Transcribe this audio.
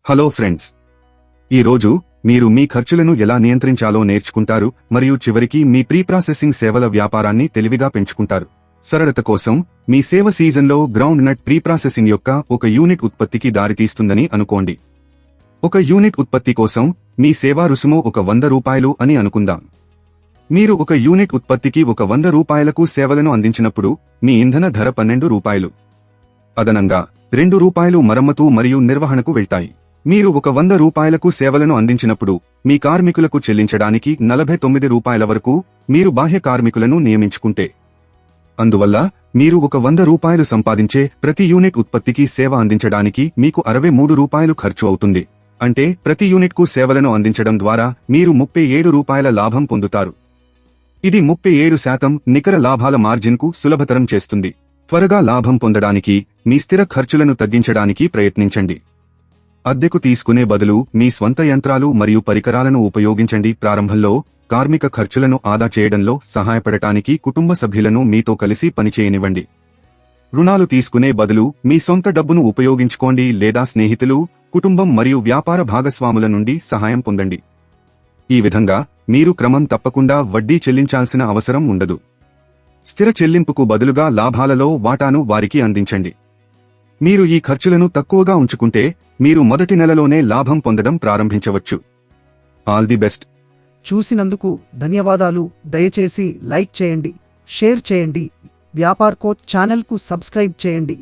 Hello friends, ఈరోజు మీరు మీ ఖర్చులను ఎలా నియంత్రించాలో నేర్చుకుంటారు మరియు చివరికి మీ ప్రీ ప్రాసెసింగ్ సేవల వ్యాపారాన్ని తెలివిగా పెంచుకుంటారు. సరళత కోసం మీ సేవ సీజన్లో గ్రౌండ్ నట్ ప్రీ ప్రాసెసింగ్ యొక్క ఒక యూనిట్ ఉత్పత్తికి దారితీస్తుందని అనుకోండి. ఒక యూనిట్ ఉత్పత్తి కోసం మీ సేవా రుసుము ఒక ₹100 అని అనుకుందాం. మీరు ఒక యూనిట్ ఉత్పత్తికి ఒక ₹100కు సేవలను అందించినప్పుడు మీ ఇంధన ధర ₹12. అదనంగా ₹2 మరమ్మతు మరియు నిర్వహణకు వెళ్తాయి. మీరు ఒక ₹100కు సేవలను అందించినప్పుడు మీ కార్మికులకు చెల్లించడానికి ₹49 వరకు మీరు బాహ్య కార్మికులను నియమించుకుంటే. అందువల్ల మీరు ఒక ₹100 సంపాదించే ప్రతి యూనిట్ ఉత్పత్తికి సేవ అందించడానికి మీకు ₹63 ఖర్చు అవుతుంది. అంటే ప్రతి యూనిట్కు సేవలను అందించడం ద్వారా మీరు ₹37 లాభం పొందుతారు. ఇది 37% నికర లాభాల మార్జిన్కు సులభతరం చేస్తుంది. త్వరగా లాభం పొందడానికి మీ స్థిర ఖర్చులను తగ్గించడానికి ప్రయత్నించండి. అద్దెకు తీసుకునే బదులు మీ స్వంత యంత్రాలు మరియు పరికరాలను ఉపయోగించండి. ప్రారంభంలో కార్మిక ఖర్చులను ఆదా చేయడంలో సహాయపడటానికి కుటుంబ సభ్యులను మీతో కలిసి పనిచేయనివ్వండి. రుణాలు తీసుకునే బదులు మీ సొంత డబ్బును ఉపయోగించుకోండి లేదా స్నేహితులు, కుటుంబం మరియు వ్యాపార భాగస్వాముల నుండి సహాయం పొందండి. ఈ విధంగా మీరు క్రమం తప్పకుండా వడ్డీ చెల్లించాల్సిన అవసరం ఉండదు. స్థిర చెల్లింపుకు బదులుగా లాభాలలో వాటాను వారికి అందించండి. మీరు ఈ ఖర్చులను తక్కువగా ఉంచుకుంటే మీరు మొదటి నెలలోనే లాభం పొందడం ప్రారంభించవచ్చు. All the best. చూసినందుకు ధన్యవాదాలు. దయచేసి లైక్ చేయండి, షేర్ చేయండి, వ్యాపార్ కోచ్ ఛానల్కు సబ్స్క్రైబ్ చేయండి.